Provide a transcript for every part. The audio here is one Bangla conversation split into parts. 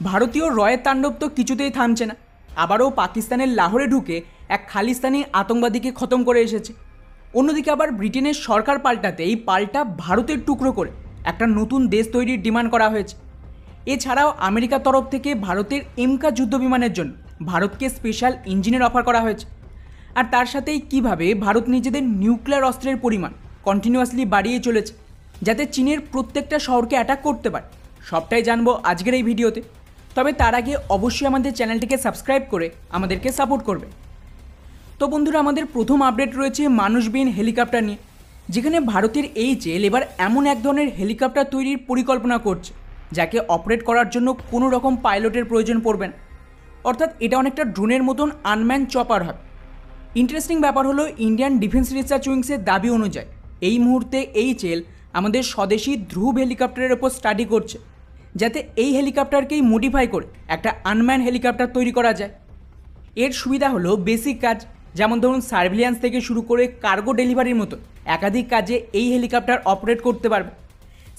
ভারতীয় রয়ের তাণ্ডব তো কিছুতেই থামছে না। আবারও পাকিস্তানের লাহোরে ঢুকে এক খালিস্তানি আতঙ্কবাদীকে খতম করে এসেছে। অন্যদিকে আবার ব্রিটেনের সরকার পাল্টাতেই পাল্টা ভারতের টুকরো করে একটা নতুন দেশ তৈরির ডিমান্ড করা হয়েছে। এছাড়াও আমেরিকার তরফ থেকে ভারতের এমকা যুদ্ধ বিমানের জন্য ভারতকে স্পেশাল ইঞ্জিনের অফার করা হয়েছে। আর তার সাথেই কিভাবে ভারত নিজেদের নিউক্লিয়ার অস্ত্রের পরিমাণ কন্টিনিউয়াসলি বাড়িয়ে চলেছে, যাতে চীনের প্রত্যেকটা শহরকে অ্যাটাক করতে পারে, সবটাই জানবো আজকের এই ভিডিওতে। তবে তার আগে অবশ্যই আমাদের চ্যানেলটিকে সাবস্ক্রাইব করে আমাদেরকে সাপোর্ট করবে। তো বন্ধুরা, আমাদের প্রথম আপডেট রয়েছে মানুষবিহীন হেলিকপ্টার নিয়ে, যেখানে ভারতের এইচএএল এবার এমন এক ধরনের হেলিকপ্টার তৈরির পরিকল্পনা করছে যাকে অপারেট করার জন্য কোনো রকম পাইলটের প্রয়োজন পড়বে না। অর্থাৎ এটা অনেকটা ড্রোনের মতন আনম্যান চপার হবে। ইন্টারেস্টিং ব্যাপার হলো, ইন্ডিয়ান ডিফেন্স রিসার্চ উইংসের দাবি অনুযায়ী এই মুহূর্তে এইচএএল আমাদের স্বদেশি ধ্রুব হেলিকপ্টারের ওপর স্টাডি করছে, যাতে এই হেলিকপ্টারকেই মডিফাই করে একটা আনম্যান হেলিকপ্টার তৈরি করা যায়। এর সুবিধা হলো বেসিক কাজ, যেমন ধরুন সার্ভিলিয়ান্স থেকে শুরু করে কার্গো ডেলিভারির মতো একাধিক কাজে এই হেলিকপ্টার অপারেট করতে পারবে।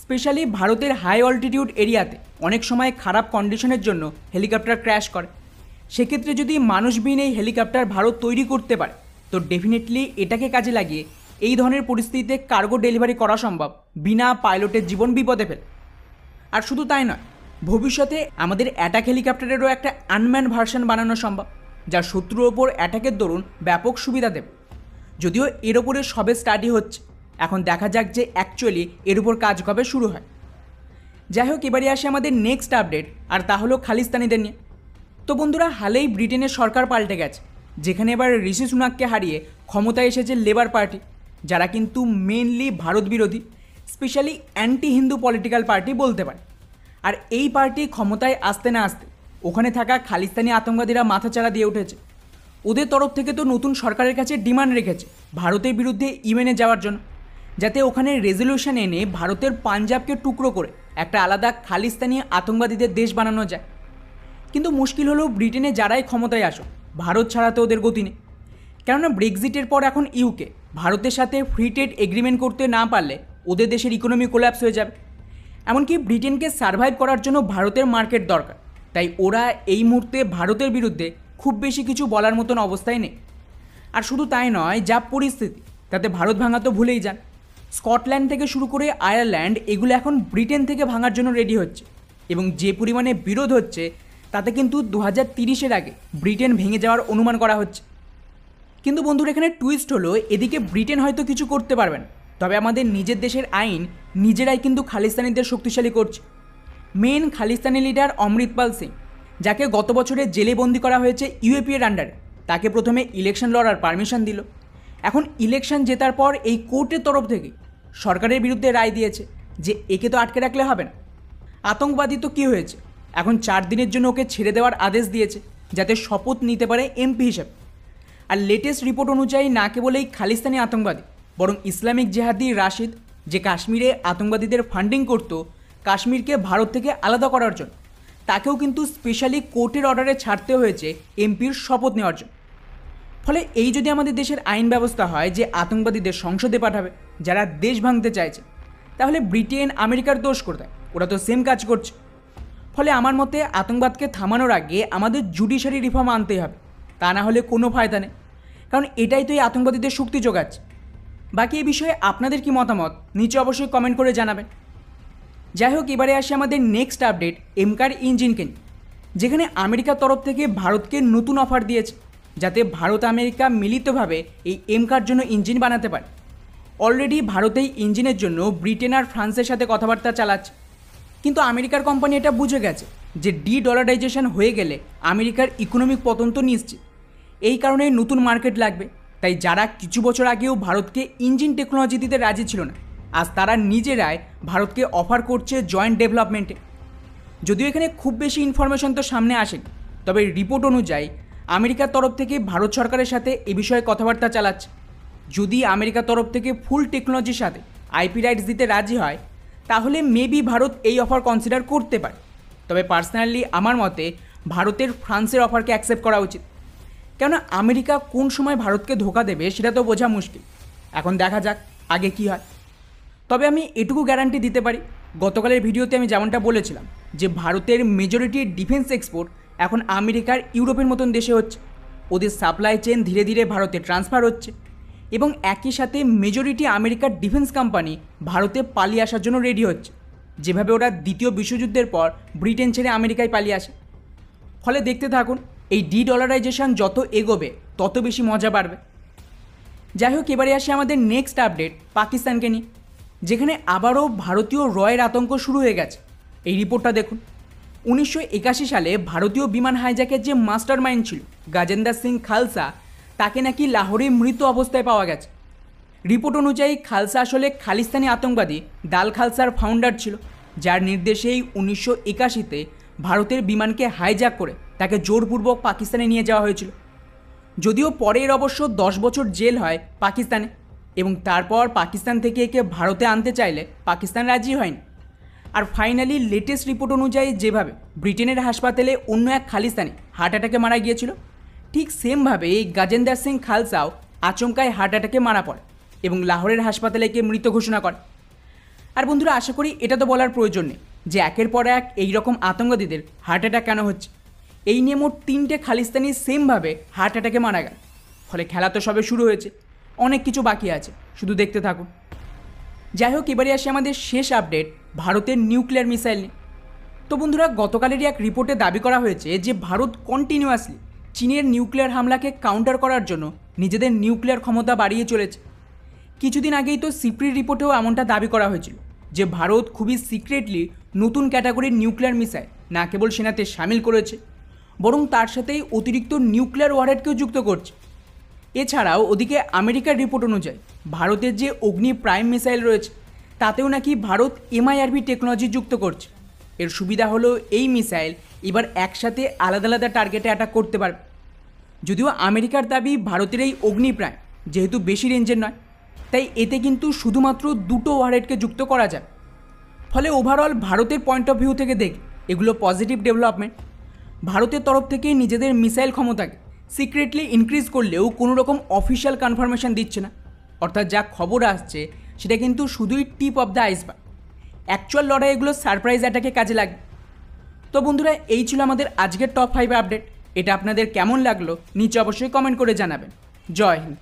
স্পেশালি ভারতের হাই অল্টিটিউড এরিয়াতে অনেক সময় খারাপ কন্ডিশনের জন্য হেলিকপ্টার ক্র্যাশ করে। সেক্ষেত্রে যদি মানুষবিহীন এই হেলিকপ্টার ভারত তৈরি করতে পারে, তো ডেফিনেটলি এটাকে কাজে লাগিয়ে এই ধরনের পরিস্থিতিতে কার্গো ডেলিভারি করা সম্ভব বিনা পাইলটের জীবন বিপদে ফেলে। আর শুধু তাই নয়, ভবিষ্যতে আমাদের অ্যাটাক হেলিকপ্টারেরও একটা আনম্যান ভার্সন বানানো সম্ভব, যা শত্রুর ওপর অ্যাটাকের দরুন ব্যাপক সুবিধা দেবে। যদিও এর ওপরে সবে স্টাডি হচ্ছে, এখন দেখা যাক যে অ্যাকচুয়ালি এর উপর কাজ কবে শুরু হয়। যাই হোক, এবারে আসে আমাদের নেক্সট আপডেট, আর তা হলো খালিস্তানিদের নিয়ে। তো বন্ধুরা, হালেই ব্রিটেনের সরকার পাল্টে গেছে, যেখানে এবার ঋষি সুনাককে হারিয়ে ক্ষমতায় এসেছে লেবার পার্টি, যারা কিন্তু মেনলি ভারত বিরোধী, specially anti Hindu political party বলতে পারে। আর এই পার্টি ক্ষমতায় আসতে না আসতে ওখানে থাকা খালিস্তানি আতঙ্কবাদীরা মাথাচাড়া দিয়ে উঠেছে। ওদের তরফ থেকে তো নতুন সরকারের কাছে ডিমান্ড রেখেছে ভারতের বিরুদ্ধে ইউএনে যাওয়ার জন্য, যাতে ওখানে রেজলিউশন এনে ভারতের পাঞ্জাবকে টুকরো করে একটা আলাদা খালিস্তানি আতঙ্কবাদীদের দেশ বানানো যায়। কিন্তু মুশকিল হলো, ব্রিটেনে যারাই ক্ষমতায় আসো, ভারত ছাড়াতে ওদের গতি নেই। কেননা ব্রেক্সিটের পর এখন ইউকে ভারতের সাথে ফ্রি ট্রেড এগ্রিমেন্ট করতে না পারলে ওদের দেশের ইকোনমি কোল্যাপস হয়ে যাবে। এমনকি ব্রিটেনকে সার্ভাইভ করার জন্য ভারতের মার্কেট দরকার, তাই ওরা এই মুহূর্তে ভারতের বিরুদ্ধে খুব বেশি কিছু বলার মতন অবস্থায় নেই। আর শুধু তাই নয়, যা পরিস্থিতি তাতে ভারত ভাঙা তো ভুলেই যান। স্কটল্যান্ড থেকে শুরু করে আয়ারল্যান্ড, এগুলো এখন ব্রিটেন থেকে ভাঙার জন্য রেডি হচ্ছে, এবং যে পরিমাণে বিরোধ হচ্ছে তাতে কিন্তু 2030-এর আগে ব্রিটেন ভেঙে যাওয়ার অনুমান করা হচ্ছে। কিন্তু বন্ধুরা, এখানে টুইস্ট হলো, এদিকে ব্রিটেন হয়তো কিছু করতে পারবে না, তবে আমাদের নিজের দেশের আইন নিজেরাই কিন্তু খালিস্তানিদের শক্তিশালী করছে। মেন খালিস্তানি লিডার অমৃতপাল সিং, যাকে গত বছরে জেলে বন্দি করা হয়েছে ইউএপিএর আন্ডারে, তাকে প্রথমে ইলেকশন লড়ার পারমিশন দিল। এখন ইলেকশন জেতার পর এই কোর্টের তরফ থেকে সরকারের বিরুদ্ধে রায় দিয়েছে যে একে তো আটকে রাখলে হবে না। আতঙ্কবাদী তো কী হয়েছে, এখন 4 দিনের জন্য ওকে ছেড়ে দেওয়ার আদেশ দিয়েছে, যাতে শপথ নিতে পারে এমপি হিসেবে। আর লেটেস্ট রিপোর্ট অনুযায়ী না কেবল এই খালিস্তানি আতঙ্কবাদী, বরং ইসলামিক জেহাদি রাশিদ, যে কাশ্মীরে আতঙ্কবাদীদের ফান্ডিং করত কাশ্মীরকে ভারত থেকে আলাদা করার জন্য, তাকেও কিন্তু স্পেশালি কোর্টের অর্ডারে ছাড়তে হয়েছে এমপির শপথ নেওয়ার জন্য। ফলে এই যদি আমাদের দেশের আইন ব্যবস্থা হয় যে আতঙ্কবাদীদের সংসদে পাঠাবে যারা দেশ ভাঙতে চাইছে, তাহলে ব্রিটেন আমেরিকার দোষ কোথায়? ওরা তো সেম কাজ করছে। ফলে আমার মতে আতঙ্কবাদকে থামানোর আগে আমাদের জুডিশিয়ারি রিফর্ম আনতেই হবে, তা না হলে কোনো ফায়দা নেই, কারণ এটাই তো এই আতঙ্কবাদীদের শক্তি যোগাচ্ছে। বাকি এই বিষয়ে আপনাদের কি মতামত নিচে অবশ্যই কমেন্ট করে জানাবেন। যাই হোক, এবারে আসে আমাদের নেক্সট আপডেট এমকার ইঞ্জিনকে নিয়ে, যেখানে আমেরিকার তরফ থেকে ভারতকে নতুন অফার দিয়েছে, যাতে ভারত আমেরিকা মিলিতভাবে এই এমকার জন্য ইঞ্জিন বানাতে পারে। অলরেডি ভারত এই ইঞ্জিনের জন্য ব্রিটেন আর ফ্রান্সের সাথে কথাবার্তা চালাচ্ছে, কিন্তু আমেরিকার কোম্পানি এটা বুঝে গেছে যে ডলারাইজেশন হয়ে গেলে আমেরিকার ইকোনমিক পতন তো নিশ্চিত। এই কারণে নতুন মার্কেট লাগবে, তাই যারা কিছু বছর আগেও ভারতকে ইঞ্জিন টেকনোলজি দিতে রাজি ছিল না, আজ তারা নিজেরাই ভারতকে অফার করছে জয়েন্ট ডেভেলপমেন্টে। যদিও এখানে খুব বেশি ইনফরমেশন তো সামনে আসেনি, তবে রিপোর্ট অনুযায়ী আমেরিকার তরফ থেকে ভারত সরকারের সাথে এ বিষয়ে কথাবার্তা চালাচ্ছে। যদি আমেরিকার তরফ থেকে ফুল টেকনোলজির সাথে আইপি রাইটস দিতে রাজি হয়, তাহলে মেবি ভারত এই অফার কনসিডার করতে পারে। তবে পার্সোনালি আমার মতে ভারতের ফ্রান্সের অফারকে অ্যাকসেপ্ট করা উচিত, কেননা আমেরিকা কোন সময় ভারতকে ধোকা দেবে সেটা তো বোঝা মুশকিল। এখন দেখা যাক আগে কী হয়। তবে আমি এটুকু গ্যারান্টি দিতে পারি, গতকালের ভিডিওতে আমি যেমনটা বলেছিলাম যে ভারতের মেজরিটি ডিফেন্স এক্সপোর্ট এখন আমেরিকার ইউরোপের মতন দেশে হচ্ছে, ওদের সাপ্লাই চেন ধীরে ধীরে ভারতে ট্রান্সফার হচ্ছে এবং একই সাথে মেজরিটি আমেরিকার ডিফেন্স কোম্পানি ভারতে পালিয়ে আসার জন্য রেডি হচ্ছে, যেভাবে ওরা দ্বিতীয় বিশ্বযুদ্ধের পর ব্রিটেন ছেড়ে আমেরিকায় পালিয়ে আসে। ফলে দেখতে থাকুন, এই ডলারাইজেশন যত এগোবে তত বেশি মজা বাড়বে। যাই হোক, এবারে আসি আমাদের নেক্সট আপডেট পাকিস্তানকে নিয়ে, যেখানে আবারও ভারতীয় রয়ের আতঙ্ক শুরু হয়ে গেছে। এই রিপোর্টটা দেখুন। 1981 সালে ভারতীয় বিমান হাইজ্যাকের যে মাস্টার মাইন্ড ছিল গাজেন্দার সিং খালসা, তাকে নাকি লাহোরে মৃত অবস্থায় পাওয়া গেছে। রিপোর্ট অনুযায়ী খালসা আসলে খালিস্তানি আতঙ্কবাদী দাল খালসার ফাউন্ডার ছিল, যার নির্দেশেই 1981-তে ভারতের বিমানকে হাইজ্যাক করে তাকে জোরপূর্বক পাকিস্তানে নিয়ে যাওয়া হয়েছিল। যদিও পরের অবশ্য 10 বছর জেল হয় পাকিস্তানে এবং তারপর পাকিস্তান থেকে একে ভারতে আনতে চাইলে পাকিস্তান রাজি হয়নি। আর ফাইনালি লেটেস্ট রিপোর্ট অনুযায়ী যেভাবে ব্রিটেনের হাসপাতালে অন্য এক খালিস্তানি হার্ট অ্যাটাকে মারা গিয়েছিল, ঠিক সেমভাবে এই গাজেন্দার সিং খালসাও আচমকায় হার্ট অ্যাটাকে মারা পড়ে এবং লাহোরের হাসপাতালে একে মৃত ঘোষণা করে। আর বন্ধুরা, আশা করি এটা তো বলার প্রয়োজন নেই যে একের পর এক এই রকম আতঙ্কবাদীদের হার্ট অ্যাটাক কেন হচ্ছে। এই নিয়ে মোট 3টে খালিস্তানি সেমভাবে হার্ট অ্যাটাকে মারা গেল। ফলে খেলা তো সবে শুরু হয়েছে, অনেক কিছু বাকি আছে, শুধু দেখতে থাকুন। যাই হোক, এবারে আসি আমাদের শেষ আপডেট ভারতের নিউক্লিয়ার মিসাইল নিয়ে। তো বন্ধুরা, গতকালেরই এক রিপোর্টে দাবি করা হয়েছে যে ভারত কন্টিনিউয়াসলি চীনের নিউক্লিয়ার হামলাকে কাউন্টার করার জন্য নিজেদের নিউক্লিয়ার ক্ষমতা বাড়িয়ে চলেছে। কিছুদিন আগেই তো সিপ্রি রিপোর্টেও এমনটা দাবি করা হয়েছিল যে ভারত খুবই সিক্রেটলি নতুন ক্যাটাগরির নিউক্লিয়ার মিসাইল না কেবল সেনাতে সামিল করেছে, বরং তার সাথেই অতিরিক্ত নিউক্লিয়ার ওয়ারহেডকেও যুক্ত করছে। এছাড়াও ওদিকে আমেরিকার রিপোর্ট অনুযায়ী ভারতের যে অগ্নি প্রাইম মিসাইল রয়েছে তাতেও নাকি ভারত MIRV টেকনোলজি যুক্ত করছে। এর সুবিধা হলো এই মিসাইল এবার একসাথে আলাদা আলাদা টার্গেটে অ্যাটাক করতে পারবে। যদিও আমেরিকার দাবি ভারতের এই অগ্নি প্রাইম যেহেতু বেশি রেঞ্জের নয়, তাই এতে কিন্তু শুধুমাত্র 2টো ওয়ারহেডকে যুক্ত করা যায়। ফলে ওভারঅল ভারতের পয়েন্ট অফ ভিউ থেকে দেখে এগুলো পজিটিভ ডেভেলপমেন্ট। ভারতের তরফ থেকে নিজেদের মিসাইল ক্ষমতাকে সিক্রেটলি ইনক্রিজ করলেও কোনো রকম অফিসিয়াল কনফার্মেশন দিচ্ছে না। অর্থাৎ যা খবর আসছে সেটা কিন্তু শুধুই tip of the iceberg. Actual লড়াই এগুলো সারপ্রাইজ অ্যাটাকে কাজে লাগবে। তো বন্ধুরা, এই ছিল আমাদের আজকের টপ 5 আপডেট। এটা আপনাদের কেমন লাগলো নিচে অবশ্যই কমেন্ট করে জানাবেন। জয় হিন্দ।